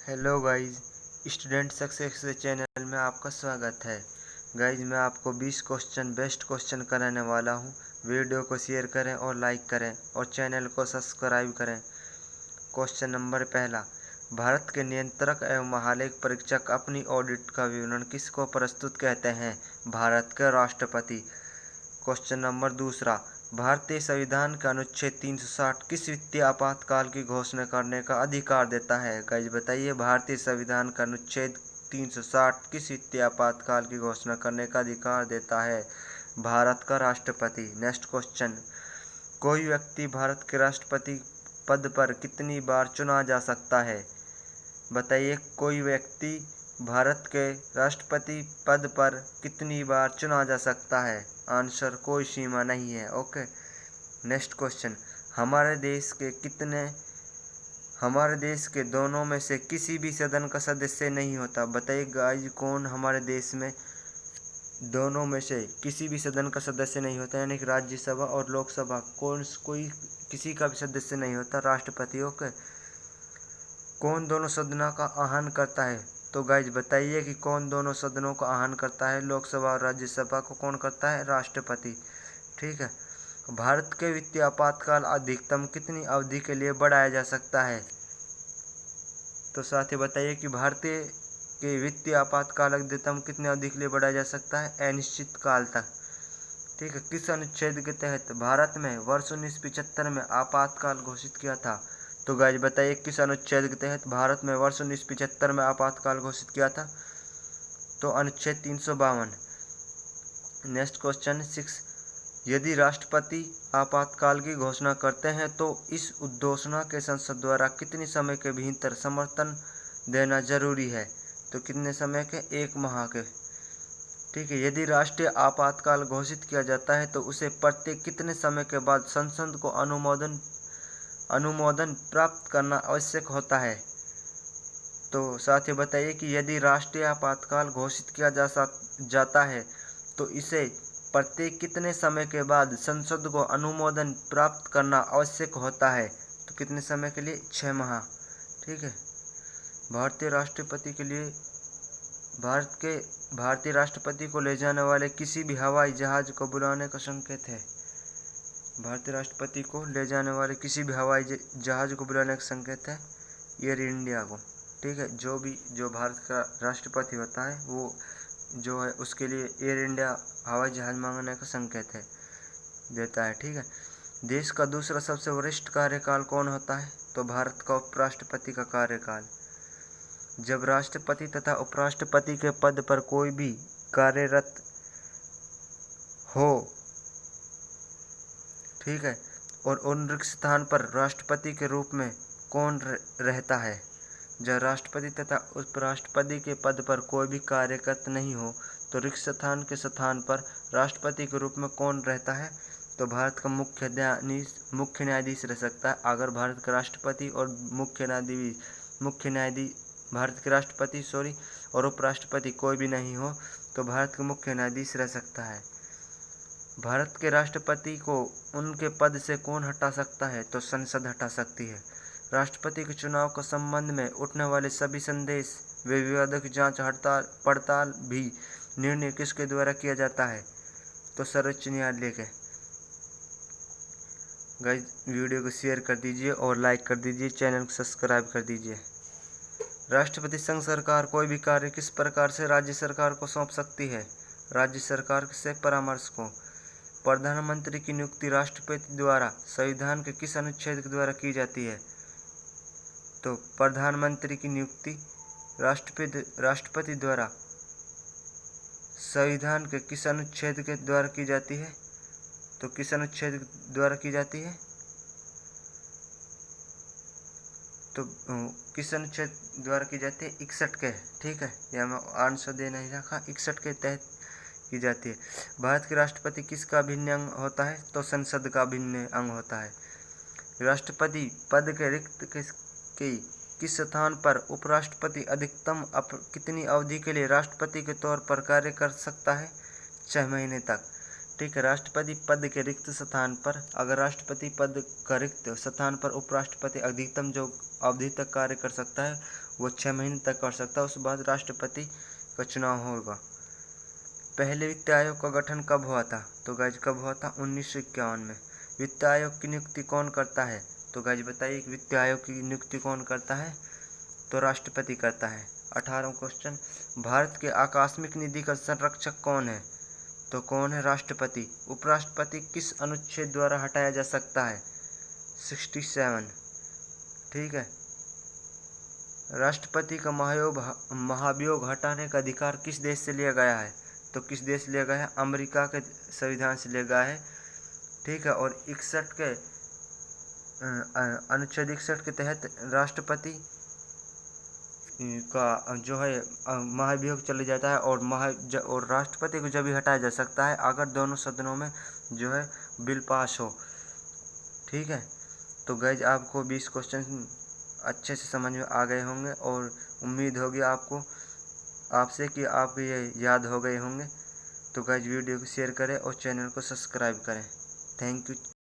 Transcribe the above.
Hello guys, student success channel में आपका स्वागत है। गाइस, मैं आपको 20 क्वेश्चन बेस्ट क्वेश्चन कराने वाला हूं। वीडियो को शेयर करें और लाइक करें और चैनल को सब्सक्राइब करें। क्वेश्चन नंबर पहला, भारत के नियंत्रक एवं महालेख परीक्षक अपनी ऑडिट का विवरण किसको प्रस्तुत कहते हैं? भारत के राष्ट्रपति। क्वेश्चन नंबर दूसरा, भारतीय संविधान का अनुच्छेद 360 किस वित्तीय आपातकाल की घोषणा करने का अधिकार देता है? गाइस बताइए, भारतीय संविधान का अनुच्छेद 360 किस वित्तीय आपातकाल की घोषणा करने का अधिकार देता है? भारत का राष्ट्रपति। नेक्स्ट क्वेश्चन, कोई व्यक्ति भारत के राष्ट्रपति पद पर कितनी बार चुना जा सकता है? बताइए, कोई व्यक्ति भारत के राष्ट्रपति पद पर कितनी बार चुना जा सकता है? आंसर, कोई सीमा नहीं है। ओके। नेक्स्ट क्वेश्चन, हमारे देश के दोनों में से किसी भी सदन का सदस्य नहीं होता। बताइए गाइस, कौन हमारे देश में दोनों में से किसी भी सदन का सदस्य नहीं होता, यानी कि राज्यसभा और लोकसभा कोई किसी का भी सदस्य नहीं होता, राष्ट्रपति। ओके। कौन दोनों सदनों का आहन करता है? तो गाइज बताइए कि कौन दोनों सदनों का आहन करता है? लोकसभा और राज्यसभा को कौन करता है? राष्ट्रपति। ठीक है। भारत के वित्तीय आपातकाल अधिकतम कितनी अवधि के लिए बढ़ाया जा सकता है? तो साथ ही बताइए कि भारतीय के वित्तीय आपातकाल अधिकतम कितनी अवधि के लिए बढ़ाया जा सकता है? अनिश्चित काल तक। ठीक है। किस अनुच्छेद के तहत भारत में वर्ष 1975 में आपातकाल घोषित किया था? तो गाइज बताइए, किस अनुच्छेद के तहत भारत में वर्ष 1975 में आपातकाल घोषित किया था? तो अनुच्छेद 352। नेक्स्ट क्वेश्चन 6, यदि राष्ट्रपति आपातकाल की घोषणा करते हैं तो इस उद्घोषणा के संसद द्वारा कितने समय के भीतर समर्थन देना जरूरी है? तो कितने समय के? 1 माह के। ठीक है। यदि राष्ट्रीय आपातकाल घोषित किया जाता है तो उसे प्रत्येक कितने समय के बाद संसद को अनुमोदन प्राप्त करना आवश्यक होता है? तो साथ ही बताइए कि यदि राष्ट्रीय आपातकाल घोषित किया जाता है तो इसे प्रत्येक कितने समय के बाद संसद को अनुमोदन प्राप्त करना आवश्यक होता है? तो कितने समय के लिए? 6 माह। ठीक है। भारतीय राष्ट्रपति को ले जाने वाले किसी भी हवाई जहाज को बुलाने का संकेत है? भारतीय राष्ट्रपति को ले जाने वाले किसी भी हवाई जहाज को बुलाने का संकेत है एयर इंडिया को। ठीक है। जो भारत का राष्ट्रपति होता है वो जो है उसके लिए एयर इंडिया हवाई जहाज मांगने का संकेत देता है। ठीक है। देश का दूसरा सबसे वरिष्ठ कार्यकाल कौन होता है? तो भारत का उपराष्ट्रपति का कार्यकाल। जब राष्ट्रपति तथा उपराष्ट्रपति के पद पर कोई भी कार्यरत हो, ठीक है, और उन रिक्त स्थान पर राष्ट्रपति के रूप में कौन रहता है? जब राष्ट्रपति तथा उपराष्ट्रपति के पद पर कोई भी कार्यरत नहीं हो तो रिक्त स्थान के स्थान पर राष्ट्रपति के रूप में कौन रहता है? तो भारत का मुख्य न्यायाधीश रह सकता है। अगर भारत का राष्ट्रपति और भारत के राष्ट्रपति और उपराष्ट्रपति कोई भी नहीं हो तो भारत के मुख्य न्यायाधीश रह सकता है। भारत के राष्ट्रपति को उनके पद से कौन हटा सकता है? तो संसद हटा सकती है। राष्ट्रपति के चुनाव के संबंध में उठने वाले सभी संदेश व विवादों की जांच पड़ताल भी निर्णय किसके द्वारा किया जाता है? तो सर्वोच्च न्यायालय के। गाइस, वीडियो को शेयर कर दीजिए और लाइक कर दीजिए, चैनल को सब्सक्राइब कर दीजिए। राष्ट्रपति संघ सरकार कोई भी कार्य किस प्रकार से राज्य सरकार को सौंप सकती है? राज्य सरकार से परामर्श को। प्रधानमंत्री की नियुक्ति राष्ट्रपति द्वारा संविधान के किस अनुच्छेद के द्वारा की जाती है? तो प्रधानमंत्री की नियुक्ति राष्ट्रपति द्वारा संविधान के किस अनुच्छेद के द्वारा की जाती है? तो किस अनुच्छेद द्वारा की जाती है? तो किस अनुच्छेद द्वारा की जाती है? 61 के। ठीक है। यहाँ मैं आंसर दे नहीं रखा, 61 के तहत की जाती है। भारत के राष्ट्रपति किसका अभिन्न अंग होता है? तो संसद का अभिन्न अंग होता है। राष्ट्रपति पद के रिक्त किस स्थान पर उपराष्ट्रपति अधिकतम कितनी अवधि के लिए राष्ट्रपति के तौर पर कार्य कर सकता है? 6 महीने तक। ठीक है। राष्ट्रपति पद के रिक्त स्थान पर, अगर राष्ट्रपति पद का रिक्त स्थान पर उपराष्ट्रपति अधिकतम जो अवधि तक कार्य कर सकता है वो 6 महीने तक कर सकता है, उसके बाद राष्ट्रपति का चुनाव होगा। पहले वित्त आयोग का गठन कब हुआ था? तो गाइज कब हुआ था? 1951 में। वित्त आयोग की नियुक्ति कौन करता है? तो गाइज बताइए कि वित्त आयोग की नियुक्ति कौन करता है? तो राष्ट्रपति करता है। 18वां क्वेश्चन, भारत के आकस्मिक निधि का संरक्षक कौन है? तो कौन है? राष्ट्रपति। उपराष्ट्रपति किस अनुच्छेद द्वारा हटाया जा सकता है? 67। ठीक है। राष्ट्रपति का महाभियोग हटाने का अधिकार किस देश से लिया गया है? तो किस देश से लिया गया है? अमेरिका के संविधान से लिया गया है। ठीक है। और 61 के अनुच्छेद 61 के तहत राष्ट्रपति का जो है महाभियोग चले जाता है, और राष्ट्रपति को जब भी हटाया जा सकता है अगर दोनों सदनों में जो है बिल पास हो। ठीक है। तो गाइज आपको 20 क्वेश्चन अच्छे से समझ में आ गए होंगे, और उम्मीद होगी आपसे कि आपको ये याद हो गए होंगे। तो गाइज वीडियो को शेयर करें और चैनल को सब्सक्राइब करें। Thank you.